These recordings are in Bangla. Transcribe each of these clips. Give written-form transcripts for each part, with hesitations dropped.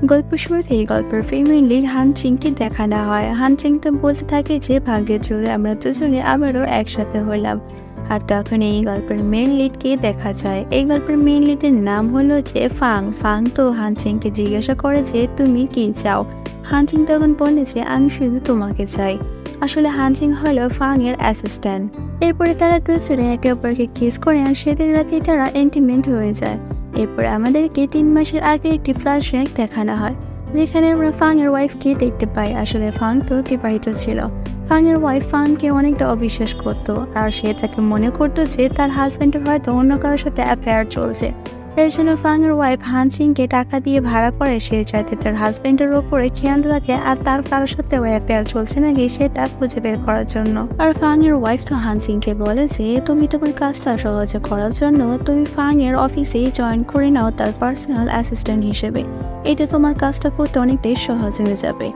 গল্প শুরুতেই গল্পের ফিমেল লিড হানচিংকে দেখানো হয়। হানচিং তো বলতে থাকে যে ভাগ্যের জোরে আমরা দুজনে আবারও একসাথে হলাম। আর তখন এই গল্পের মেন লিডকে দেখা যায়। এই গল্পের মেন লিডের নাম হলো যে ফাং। ফাং তো হানচিংকে জিজ্ঞাসা করে যে তুমি কি চাও। হানচিং তখন বলে যে আমি শুধু তোমাকে চাই। আসলে হানচিং হলো ফাং এর অ্যাসিস্ট্যান্ট। এরপরে তারা দুজনে একে অপরকে কিস করে আর সেদিন রাতে তারা ইন্টিমেট হয়ে যায়। এরপরে আমাদেরকে 3 মাসের আগে একটি ফ্ল্যাশব্যাক দেখানো হয়, যেখানে আমরা ফাং এর ওয়াইফকে দেখতে পাই। আসলে ফাং তো বিবাহিত ছিল। ফাং এর ওয়াইফ ফাংকে অনেকটা অবিশ্বাস করতো, আর সে তাকে মনে করতো যে তার হাজবেন্ডের হয়তো অন্য কারোর সাথে অ্যাফেয়ার চলছে। এর জন্য ফাং এর ওয়াইফ হানচিংকে টাকা দিয়ে ভাড়া করে সে যাতে তার হাজবেন্ডের ওপরে খেয়াল রাখে আর তার কারোর সাথে অ্যাফেয়ার চলছে নাকি সেটা খুঁজে বের করার জন্য। আর ফাং এর ওয়াইফ তো হানচিংকে বলে যে তুমি তোমার কাজটা সহজে করার জন্য তুমি ফাং এর অফিসে জয়েন করে নাও তার পার্সোনাল অ্যাসিস্ট্যান্ট হিসেবে। এতে তোমার কাজটা করতে অনেকটাই সহজ হয়ে যাবে।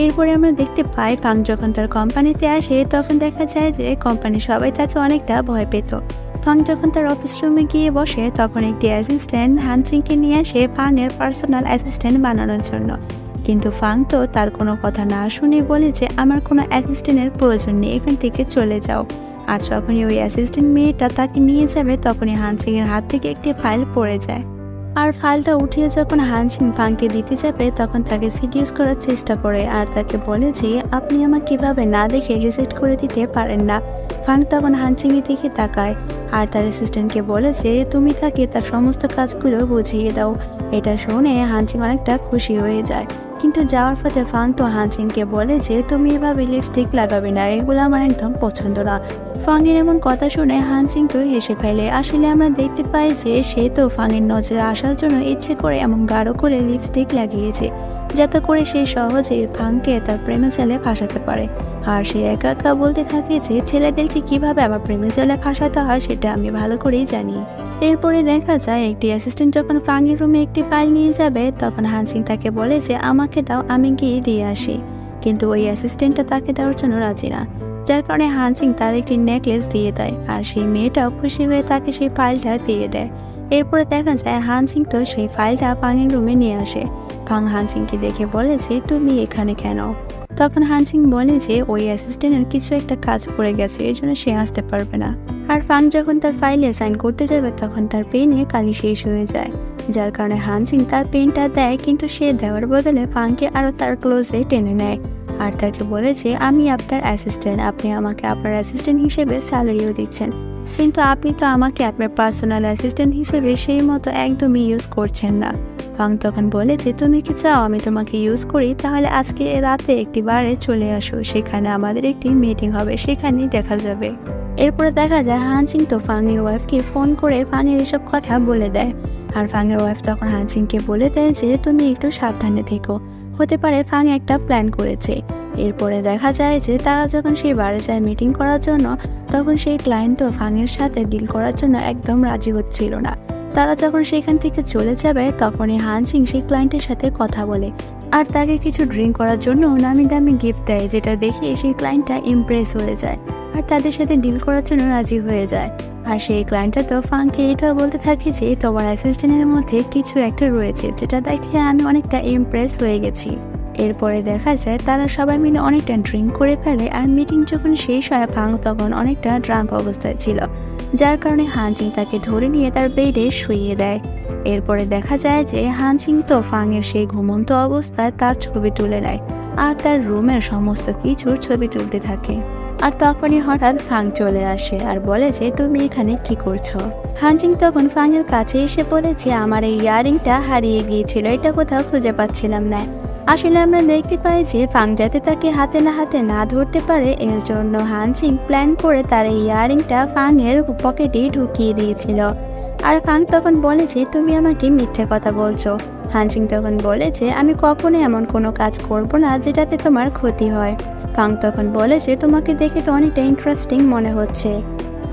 এরপরে আমরা দেখতে পাই ফাং যখন তার কোম্পানিতে আসে তখন দেখা যায় যে কোম্পানির সবাই তাকে অনেকটা ভয় পেত। ফাং যখন তার অফিস রুমে গিয়ে বসে তখন একটি অ্যাসিস্ট্যান্ট হানচিংকে নিয়ে আসে ফাং এর পার্সোনাল অ্যাসিস্ট্যান্ট বানানোর জন্য। কিন্তু ফাং তো তার কোনো কথা না শুনে বলে যে আমার কোনো অ্যাসিস্ট্যান্টের প্রয়োজন নেই, এখান থেকে চলে যাও। আর যখনই ওই অ্যাসিস্ট্যান্ট মেয়েটা তাকে নিয়ে যাবে তখনই হানচিং এর হাত থেকে একটি ফাইল পড়ে যায়। আর ফাইলটা উঠিয়ে যখন হানচিং ফাংকে দিতে যাবে তখন তাকে সিডিউস করার চেষ্টা করে আর তাকে বলে যে আপনি আমাকে কিভাবে না দেখে রিজেক্ট করে দিতে পারেন না। ফাং তখন হানচিং এর দিকে তাকায় আর তার অ্যাসিস্ট্যান্টকে বলে যে তুমি তাকে তার সমস্ত কাজগুলো বুঝিয়ে দাও। এটা শুনে হানচিং অনেকটা খুশি হয়ে যায়। কিন্তু যাওয়ার পথে ফাং তো হানচিংকে বলে যে তুমি এভাবে লিপস্টিক লাগাবে না, এগুলো আমার একদম পছন্দ না। ফাং এর এমন কথা শুনে হানচিং তো হেসে ফেলে। আসলে আমরা দেখতে পাই যে সে তো ফাং এর নজরে আসার জন্য ইচ্ছে করে এমন গাঢ় করে লিপস্টিক লাগিয়েছে যাতে করে সে সহজে ফাংকে তার প্রেমে জালে ফাঁসাতে পারে। আর সে একা একা বলতে থাকে যে ছেলেদেরকে কিভাবে আবার প্রেমে জালে ফাঁসাতে হয় সেটা আমি ভালো করেই জানি। এরপরে দেখা যায় একটি অ্যাসিস্ট্যান্ট যখন ফাং এর রুমে একটি ফাইল নিয়ে যাবে তখন হানচিং তাকে বলে যে আমাকে দাও, আমি গিয়ে দিয়ে আসি। কিন্তু ওই অ্যাসিস্ট্যান্টটা তাকে দেওয়ার জন্য রাজি না, যার কারণে হানচিং তার একটি নেকলেস দিয়ে দেয় আর সেই মেয়েটাও খুশি হয়ে তাকে সেই ফাইলটা দিয়ে দেয়। এরপরে দেখা যায় হানচিং তো সেই ফাইলটা ফাংয়ের রুমে নিয়ে আসে। ফাং হানচিংকে দেখে বলে যে তুমি এখানে কেন? তখন হানচিং বলে যে ওই অ্যাসিস্ট্যান্টের কিছু একটা কাজ পড়ে গেছে, এর জন্য সে আসতে পারবে না। আর ফাং যখন তার ফাইলে সাইন করতে যাবে তখন তার পেনে কালি শেষ হয়ে যায়, যার কারণে হানচিং তার পেনটা দেয়, কিন্তু সে দেওয়ার বদলে ফাংকে আরো তার ক্লোজে টেনে নেয় আর তাকে বলে যে আমি আপনার অ্যাসিস্ট্যান্ট, আপনি আমাকে আপনার অ্যাসিস্ট্যান্ট হিসেবে স্যালারিও দিচ্ছেন, কিন্তু আপনি তো আমাকে আপনার পার্সোনাল অ্যাসিস্ট্যান্ট হিসেবে সেই মতো একদমই ইউজ করছেন না। ফাং তখন বলে যে তুমি কি চাও আমি তোমাকে ইউজ করি? তাহলে আজকে রাতে একটি বারে চলে আসো, সেখানে আমাদের একটি মিটিং হবে, সেখানেই দেখা যাবে। এরপরে দেখা যায় হানচিং তো ফাং এর ওয়াইফকে ফোন করে ফাং এর এসব কথা বলে দেয়। আর ফাং এর ওয়াইফ তখন হানচিংকে বলে দেয় যে তুমি একটু সাবধানে থেকো, হতে পারে ফাং একটা প্ল্যান করেছে। এরপরে দেখা যায় যে তারা যখন সেই বারে যায় মিটিং করার জন্য তখন সেই ক্লায়েন্ট তো ফাং এর সাথে ডিল করার জন্য একদম রাজি হচ্ছিল না। তারা যখন সেখান থেকে চলে যাবে তখনই হানচিং সেই ক্লায়েন্টের সাথে কথা বলে আর তাকে কিছু ড্রিঙ্ক করার জন্য নামি দামি গিফট দেয়, যেটা দেখে সেই ক্লায়েন্টটা ইমপ্রেস হয়ে যায় আর তাদের সাথে ডিল করার জন্য রাজি হয়ে যায়। আর সেই ক্লায়েন্টটা তো ফাংকে এটাও বলতে থাকে যে তোমার অ্যাসিস্ট্যান্টের মধ্যে কিছু একটা রয়েছে যেটা দেখে আমি অনেকটা ইমপ্রেস হয়ে গেছি। এরপরে দেখা যায় তারা সবাই মিলে অনেকটা ড্রিঙ্ক করে ফেলে আর মিটিং যখন শেষ হয় ফাং তখন অনেকটা ড্রাঙ্ক অবস্থায় ছিল, যার কারণে হানচিং তাকে ধরে নিয়ে তার বেডে শুইয়ে দেয়। এরপরে দেখা যায় যে হানচিং তো ফাং এর সেই ঘুমন্ত অবস্থায় তার ছবি তুলে নেয় আর তার রুমের সমস্ত কিছুর ছবি তুলতে থাকে। আর তখনই হঠাৎ ফাং চলে আসে আর বলে যে তুমি এখানে কি করছো? হানচিং তখন ফাং এর কাছে এসে বলে যে আমার এই ইয়ারিংটা হারিয়ে গিয়েছিল, এটা কোথাও খুঁজে পাচ্ছিলাম না। আসলে আমরা দেখতে পাই যে ফাং যাতে তাকে হাতে না ধরতে পারে এর জন্য হানচিং প্ল্যান করে তার এই ইয়ারিংটা ফাং এর পকেটে ঢুকিয়ে দিয়েছিল। আর ফাং তখন বলে যে তুমি আমাকে মিথ্যে কথা বলছো। হানচিং তখন বলে যে আমি কখনোই এমন কোনো কাজ করব না যেটাতে তোমার ক্ষতি হয়। ফাং তখন বলে যে তোমাকে দেখে তো অনেকটা ইন্টারেস্টিং মনে হচ্ছে।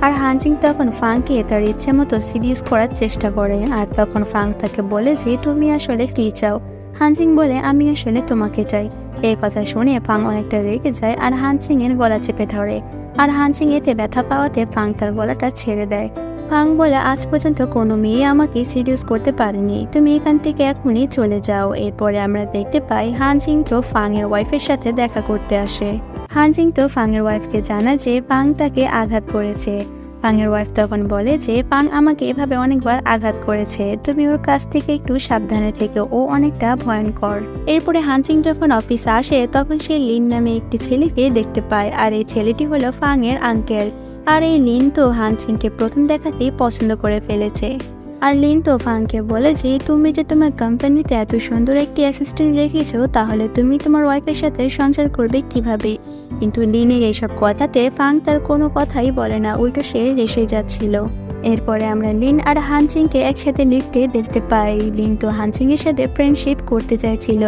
আর হানচিং তখন ফাংকে তার ইচ্ছে মতো সিডিউস করার চেষ্টা করে আর তখন ফাং তাকে বলে যে তুমি আসলে কি চাও? হানচিং বলে আমি আসলে তোমাকে চাই। এই কথা শুনে ফাং অনেকটা রেগে যায় আর হানচিং এর গলা চেপে ধরে। আর হানচিং এতে ব্যথা পাওয়াতে ফাং তার গলাটা ছেড়ে দেয়। ফাং বলে, আজ পর্যন্ত কোনো মেয়ে আমাকে সিরিয়াস করতে পারেনি, তুমি এখান থেকে এখনই চলে যাও। এরপরে আমরা দেখতে পাই হানজিং তো ফাং এর ওয়াইফের সাথে দেখা করতে আসে। হানজিং তো ফাং এর ওয়াইফকে জানায় যে ফাং তাকে আঘাত করেছে। ফাং এর ওয়াইফ তখন বলে যে ফাং আমাকে এভাবে অনেকবার আঘাত করেছে, তুমি ওর কাছ থেকে একটু সাবধানে থেকো, ও অনেকটা ভয়ঙ্কর। এরপরে হানজিং যখন অফিসে আসে তখন সে লিন নামে একটি ছেলেকে দেখতে পায়, আর এই ছেলেটি হলো ফাং এর আঙ্কেল। আর এই লিন তো হানজিংকে প্রথম দেখাতেই পছন্দ করে ফেলেছে। আর লিন তো ফাংকে বলে যে তুমি যে তোমার কোম্পানিতে এত সুন্দর একটি অ্যাসিস্ট্যান্ট রেখেছো, তাহলে তুমি তোমার ওয়াইফের সাথে সংসার করবে কিভাবে। কিন্তু লিনের এইসব কথাতে ফাং তার কোনো কথাই বলে না, উল্টো সে রেসে যাচ্ছিল। এরপরে আমরা লিন আর হানজিংকে একসাথে লিফটে দেখতে পাই। লিন তো হানজিং এর সাথে ফ্রেন্ডশিপ করতে চাইছিল,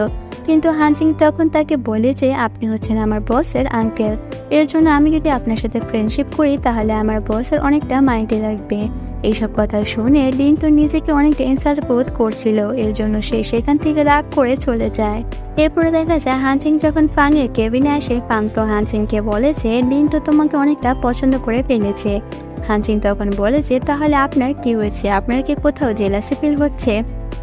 কিন্তু হানজিং তখন তাকে বলে যে আপনি হচ্ছেন আমার বসের আঙ্কেল, এর জন্য আমি যদি আপনার সাথে ফ্রেন্ডশিপ করি তাহলে আমার বসের অনেকটা মাইন্ডে রাখবে। এইসব কথা শুনে লিন তো নিজেকে অনেকটা ইনসাল্ট বোধ করছিল, এর জন্য সে সেখান থেকে রাগ করে চলে যায়। এরপরে দেখা যায় হানজিং যখন ফাং এর কেবিনে আসে, ফাং তো হানজিংকে বলে যে লিন তো তোমাকে অনেকটা পছন্দ করে ফেলেছে। হানজিং তখন বলে যে তাহলে আপনার কি হয়েছে, আপনার কি কোথাও জেলাসি ফিল হচ্ছে।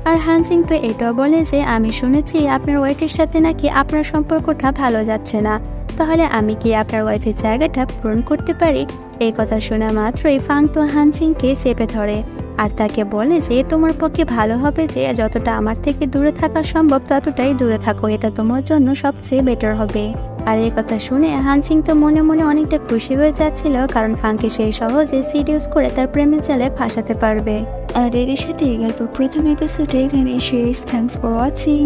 আর হানজিং তো এটাও বলে যে আমি শুনেছি আপনার ওয়াইফের সাথে নাকি আপনার সম্পর্কটা ভালো যাচ্ছে না, তাহলে আমি কি আপনার ওয়াইফের জায়গাটা পূরণ করতে পারি। এই কথা শোনা মাত্রই ফাং তো হানজিংকে চেপে ধরে আর তাকে বলে যে তোমার পক্ষে ভালো হবে যে যতটা আমার থেকে দূরে থাকা সম্ভব ততটাই দূরে থাকো, এটা তোমার জন্য সবচেয়ে বেটার হবে। আর এই কথা শুনে হানজিং তো মনে মনে অনেকটা খুশি হয়ে যাচ্ছিল, কারণ ফাংকে সেই সহজে সিরিয়াস করে তার প্রেমের জালে ফাঁসাতে পারবে। আর এর সাথে গল্প প্রথম এপিসোডে এখানে শেষ। Thanks for watching.